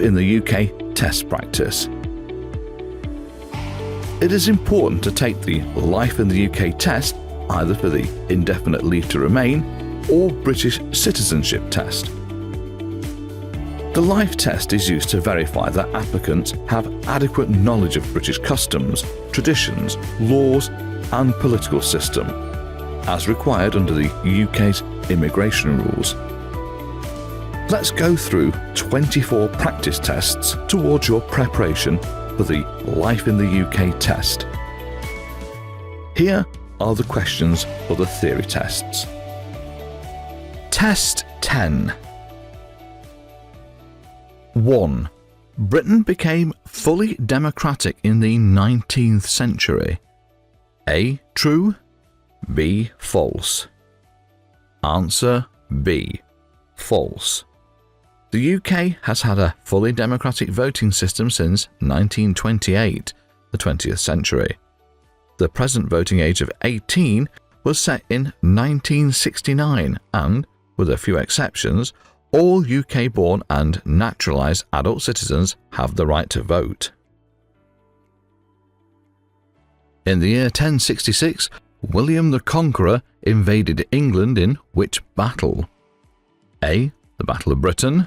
Life in the UK test practice. It is important to take the Life in the UK test either for the Indefinite Leave to Remain or British Citizenship test. The Life test is used to verify that applicants have adequate knowledge of British customs, traditions, laws and political system, as required under the UK's immigration rules. Let's go through 24 practice tests towards your preparation for the Life in the UK test. Here are the questions for the theory tests. Test 10. 1. Britain became fully democratic in the 19th century. A. True. B. False. Answer B. False. The UK has had a fully democratic voting system since 1928, the 20th century. The present voting age of 18 was set in 1969 and, with a few exceptions, all UK-born and naturalised adult citizens have the right to vote. In the year 1066, William the Conqueror invaded England in which battle? A. The Battle of Britain.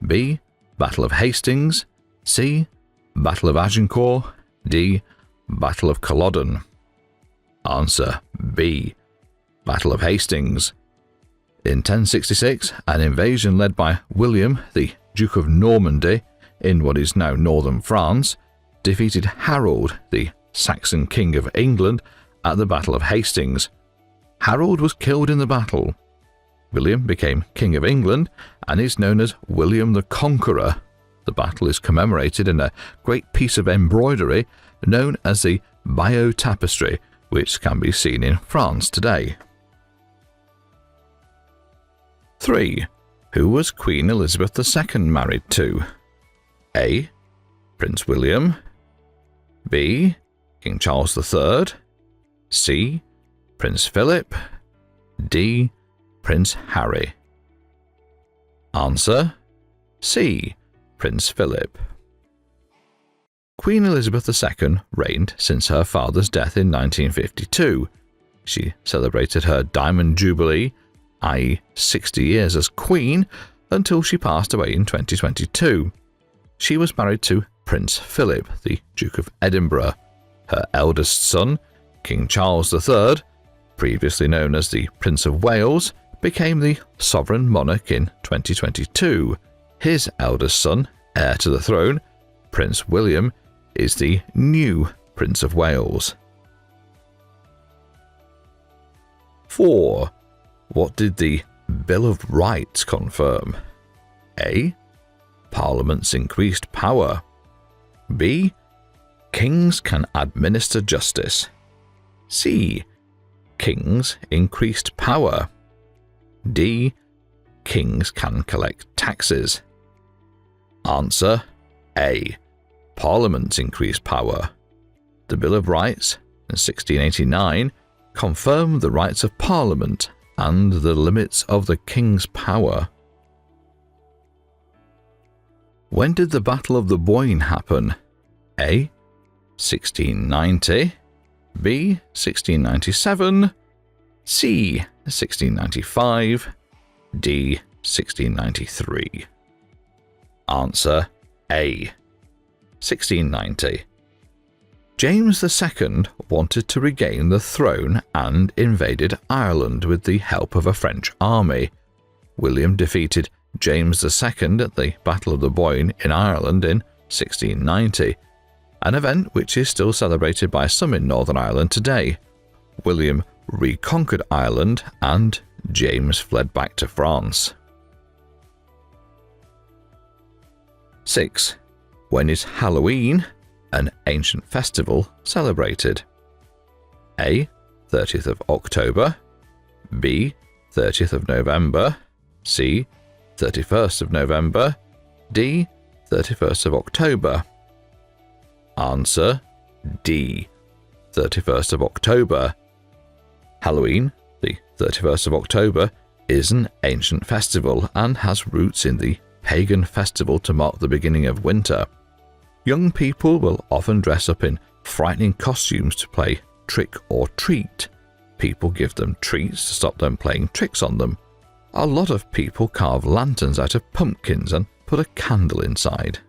B. Battle of Hastings. C. Battle of Agincourt. D. Battle of Culloden. Answer B. Battle of Hastings. In 1066, an invasion led by William, the Duke of Normandy, in what is now northern France, defeated Harold, the Saxon King of England, at the Battle of Hastings. Harold was killed in the battle. William became King of England and is known as William the Conqueror. The battle is commemorated in a great piece of embroidery known as the Bayeux Tapestry, which can be seen in France today. 3. Who was Queen Elizabeth II married to? A. Prince William. B. King Charles III. C. Prince Philip. D. Prince Harry. Answer C. Prince Philip. Queen Elizabeth II reigned since her father's death in 1952. She celebrated her Diamond Jubilee, i.e. 60 years as Queen, until she passed away in 2022. She was married to Prince Philip, the Duke of Edinburgh. Her eldest son, King Charles III, previously known as the Prince of Wales, became the sovereign monarch in 2022. His eldest son, heir to the throne, Prince William, is the new Prince of Wales. 4. What did the Bill of Rights confirm? A. Parliament's increased power. B. Kings can administer justice. C. Kings increased power. D. Kings can collect taxes. Answer A. Parliament's increased power. The Bill of Rights, in 1689, confirmed the rights of Parliament and the limits of the King's power. When did the Battle of the Boyne happen? A. 1690. B. 1697. C. 1695. D. 1693. Answer A. 1690. James II wanted to regain the throne and invaded Ireland with the help of a French army. William defeated James II at the Battle of the Boyne in Ireland in 1690, an event which is still celebrated by some in Northern Ireland today. William reconquered Ireland and James fled back to France. 6. When is Halloween, an ancient festival, celebrated? A. 30th of October. B. 30th of November. C. 31st of November. D. 31st of October. Answer D. 31st of October. Halloween, the 31st of October, is an ancient festival and has roots in the pagan festival to mark the beginning of winter. Young people will often dress up in frightening costumes to play trick or treat. People give them treats to stop them playing tricks on them. A lot of people carve lanterns out of pumpkins and put a candle inside.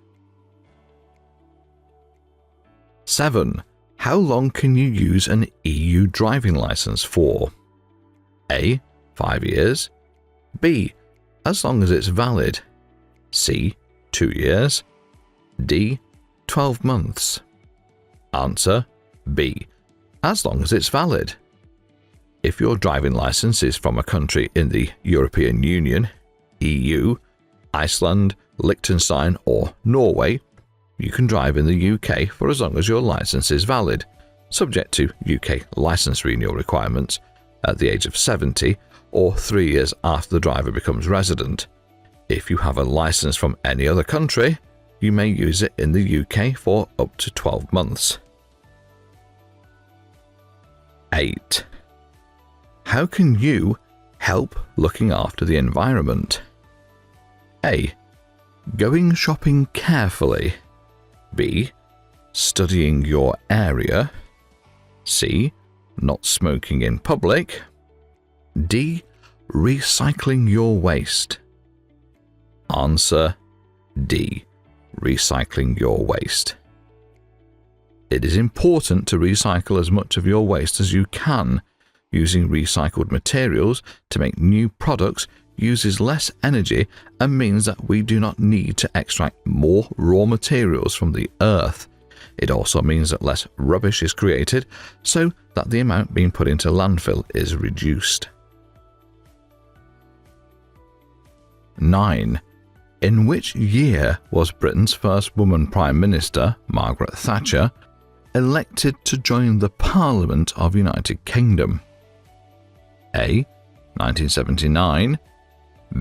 7. How long can you use an EU driving licence for? A. 5 years. B. As long as it's valid. C. 2 years. D. 12 months. Answer B. As long as it's valid. If your driving licence is from a country in the European Union, EU, Iceland, Liechtenstein or Norway, you can drive in the UK for as long as your licence is valid, subject to UK licence renewal requirements at the age of 70 or 3 years after the driver becomes resident. If you have a licence from any other country, you may use it in the UK for up to 12 months. 8. How can you help looking after the environment? A. Going shopping carefully. B. Studying your area. C. Not smoking in public. D. Recycling your waste. Answer D. Recycling your waste. It is important to recycle as much of your waste as you can. Using recycled materials to make new products uses less energy and means that we do not need to extract more raw materials from the earth. It also means that less rubbish is created, so that the amount being put into landfill is reduced. 9. In which year was Britain's first woman Prime Minister, Margaret Thatcher, elected to join the Parliament of United Kingdom? A. 1979.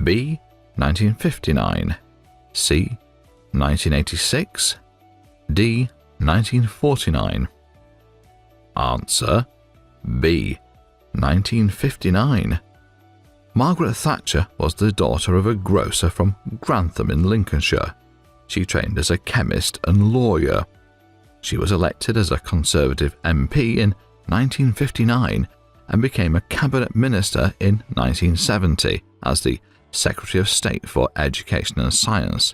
B. 1959. C. 1986. D. 1949. Answer B. 1959. Margaret Thatcher was the daughter of a grocer from Grantham in Lincolnshire. She trained as a chemist and lawyer. She was elected as a Conservative MP in 1959 and became a cabinet minister in 1970 as the Secretary of State for Education and Science.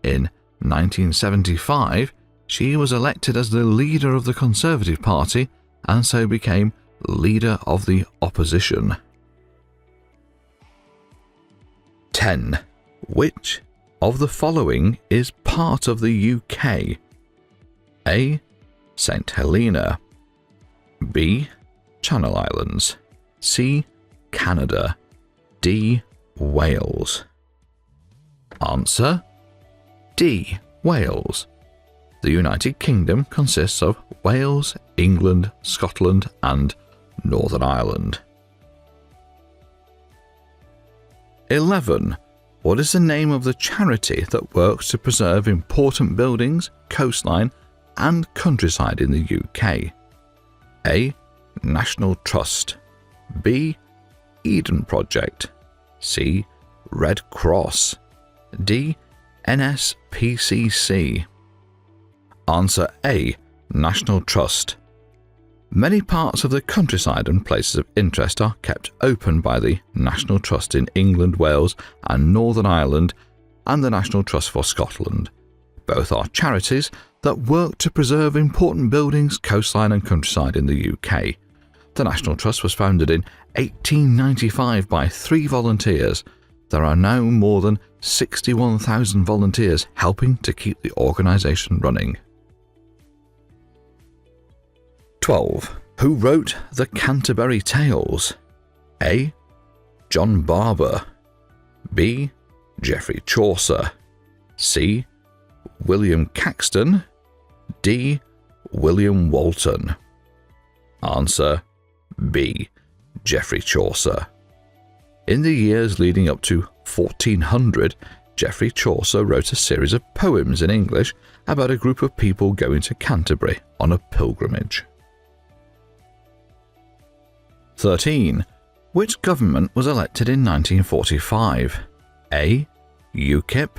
In 1975, she was elected as the leader of the Conservative Party and so became leader of the opposition. 10. Which of the following is part of the UK? A. St. Helena. B. Channel Islands. C. Canada. D. Wales. Answer D. Wales. The United Kingdom consists of Wales, England, Scotland and Northern Ireland. 11. What is the name of the charity that works to preserve important buildings, coastline and countryside in the UK? A. National Trust. B. Eden Project. C. Red Cross. D. NSPCC. Answer A. National Trust. Many parts of the countryside and places of interest are kept open by the National Trust in England, Wales and Northern Ireland and the National Trust for Scotland. Both are charities that work to preserve important buildings, coastline and countryside in the UK. The National Trust was founded in 1895 by 3 volunteers. There are now more than 61,000 volunteers helping to keep the organisation running. 12. Who wrote the Canterbury Tales? A. John Barber. B. Geoffrey Chaucer. C. William Caxton. D. William Walton. Answer B. Geoffrey Chaucer. In the years leading up to 1400, Geoffrey Chaucer wrote a series of poems in English about a group of people going to Canterbury on a pilgrimage. 13. Which government was elected in 1945? A. UKIP,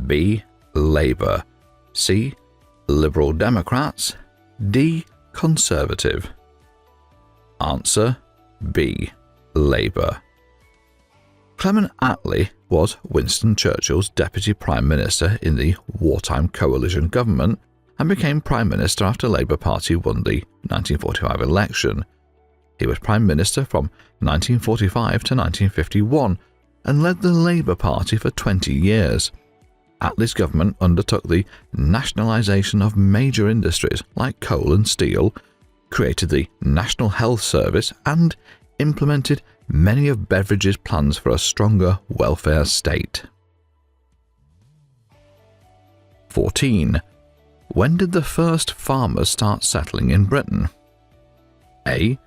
B. Labour, C. Liberal Democrats, D. Conservative. Answer B. Labour. Clement Attlee was Winston Churchill's Deputy Prime Minister in the wartime coalition government and became Prime Minister after Labour Party won the 1945 election. He was Prime Minister from 1945 to 1951 and led the Labour Party for 20 years. Attlee's government undertook the nationalisation of major industries like coal and steel, created the National Health Service and implemented many of Beveridge's plans for a stronger welfare state. 14. When did the first farmers start settling in Britain? A.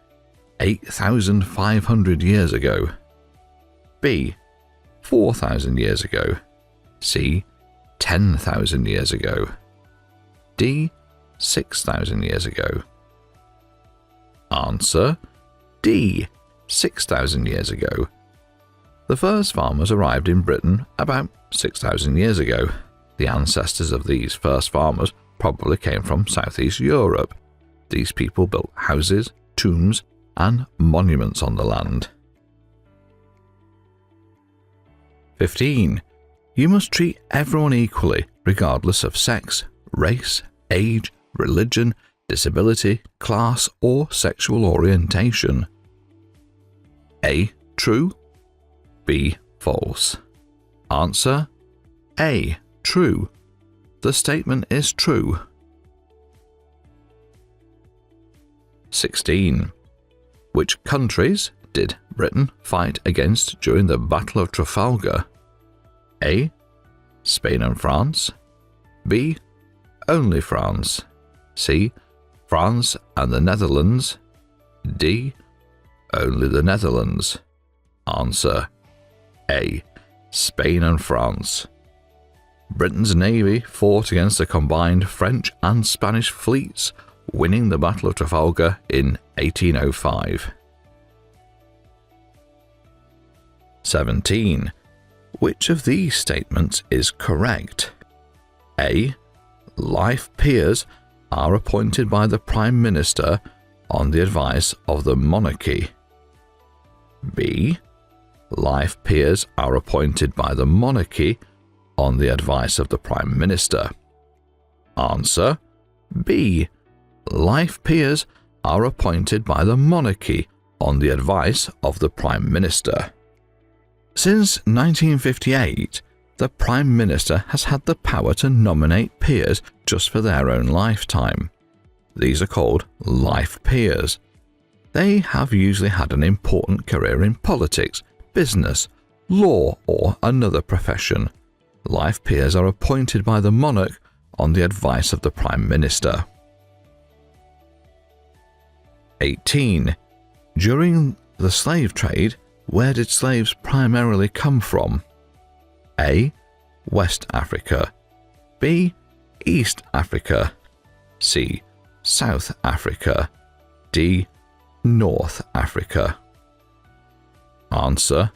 8,500 years ago. B. 4,000 years ago. C. 10,000 years ago. D. 6,000 years ago. Answer D. 6,000 years ago. The first farmers arrived in Britain about 6,000 years ago. The ancestors of these first farmers probably came from Southeast Europe. These people built houses, tombs, and monuments on the land. 15. You must treat everyone equally, regardless of sex, race, age, religion, disability, class, or sexual orientation. A. True. B. False. Answer A. True. The statement is true. 16. Which countries did Britain fight against during the Battle of Trafalgar? A. Spain and France. B. Only France. C. France and the Netherlands. D. Only the Netherlands. Answer A. Spain and France. Britain's navy fought against the combined French and Spanish fleets, winning the Battle of Trafalgar in 1805. 17. Which of these statements is correct? A. Life peers are appointed by the Prime Minister on the advice of the monarchy. B. Life peers are appointed by the monarchy on the advice of the Prime Minister. Answer B. Life peers are appointed by the monarchy on the advice of the Prime Minister. Since 1958, the Prime Minister has had the power to nominate peers just for their own lifetime. These are called life peers. They have usually had an important career in politics, business, law, or another profession. Life peers are appointed by the monarch on the advice of the Prime Minister. 18. During the slave trade, where did slaves primarily come from? A. West Africa. B. East Africa. C. South Africa. D. North Africa. Answer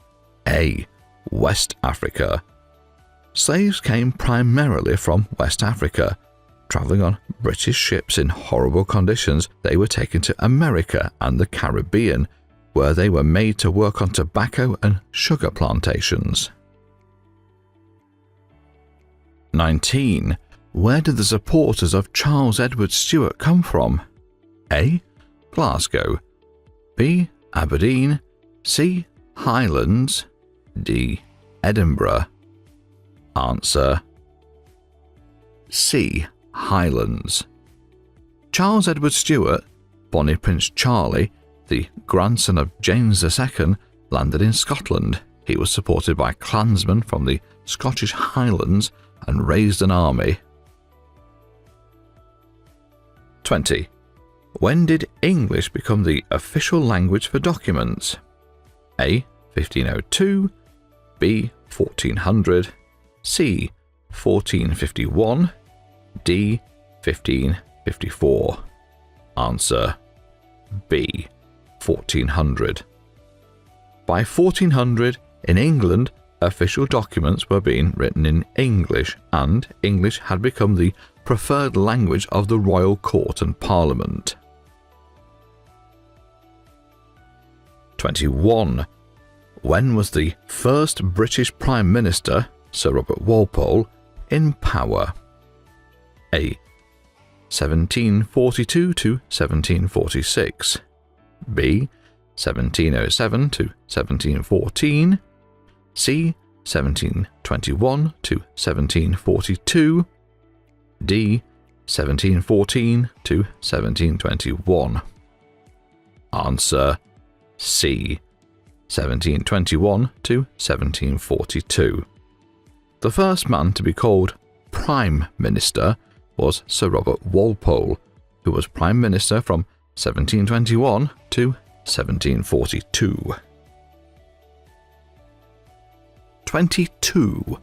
A. West Africa. Slaves came primarily from West Africa. Travelling on British ships in horrible conditions, they were taken to America and the Caribbean, where they were made to work on tobacco and sugar plantations. 19. Where did the supporters of Charles Edward Stuart come from? A. Glasgow. B. Aberdeen. C. Highlands. D. Edinburgh. Answer C. Highlands. Charles Edward Stuart, Bonnie Prince Charlie, the grandson of James II, landed in Scotland. He was supported by clansmen from the Scottish Highlands and raised an army. 20. When did English become the official language for documents? A. 1502. B. 1400. C. 1451. D. 1554. Answer B. 1400. By 1400, in England, official documents were being written in English, and English had become the preferred language of the royal court and parliament. 21. When was the first British Prime Minister, Sir Robert Walpole, in power? A. 1742 to 1746. B. 1707 to 1714. C. 1721 to 1742. D. 1714 to 1721. Answer C. 1721 to 1742. The first man to be called Prime Minister was Sir Robert Walpole, who was Prime Minister from 1721 to 1742. 22.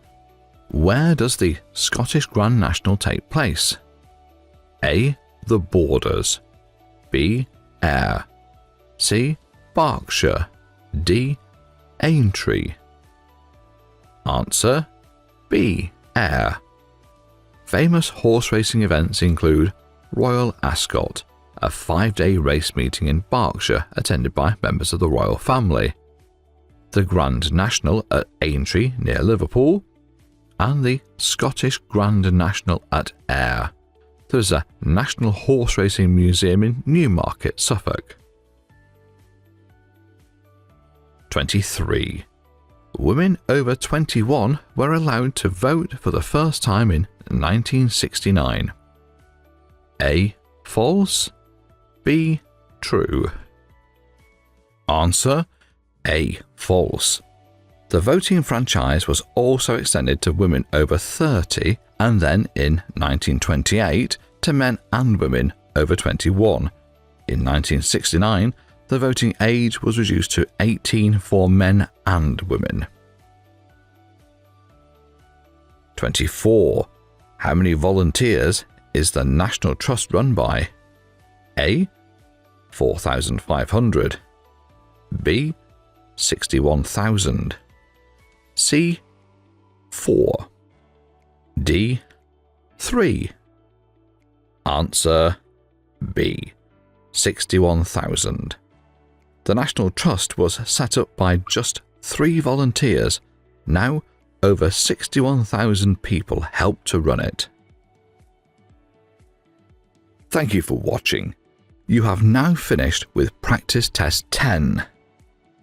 Where does the Scottish Grand National take place? A. The Borders. B. Ayr. C. Berkshire. D. Aintree. Answer B. Ayr. Famous horse racing events include Royal Ascot, a 5-day race meeting in Berkshire attended by members of the royal family, the Grand National at Aintree near Liverpool, and the Scottish Grand National at Ayr. There is a National Horse Racing Museum in Newmarket, Suffolk. 23. Women over 21 were allowed to vote for the first time in 1969. A. False. B. True. Answer A. False. The voting franchise was also extended to women over 30 and then in 1928 to men and women over 21. In 1969, the voting age was reduced to 18 for men and women. 24. How many volunteers is the National Trust run by? A. 4,500. B. 61,000. C. 4. D. 3. Answer B. 61,000. The National Trust was set up by just 3 volunteers. Now, over 61,000 people help to run it. Thank you for watching. You have now finished with Practice Test 10.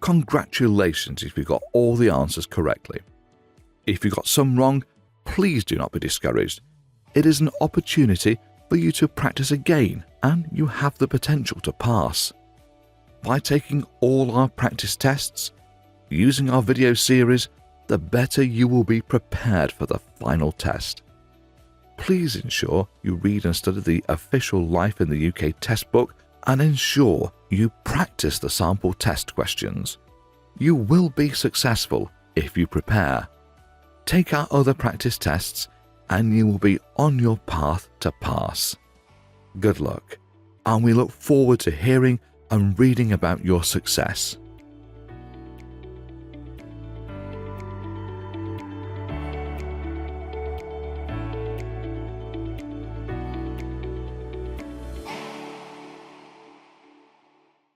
Congratulations if you got all the answers correctly. If you got some wrong, please do not be discouraged. It is an opportunity for you to practice again, and you have the potential to pass. By taking all our practice tests, using our video series, the better you will be prepared for the final test. Please ensure you read and study the official Life in the UK test book and ensure you practice the sample test questions. You will be successful if you prepare. Take our other practice tests and you will be on your path to pass. Good luck, and we look forward to hearing and reading about your success.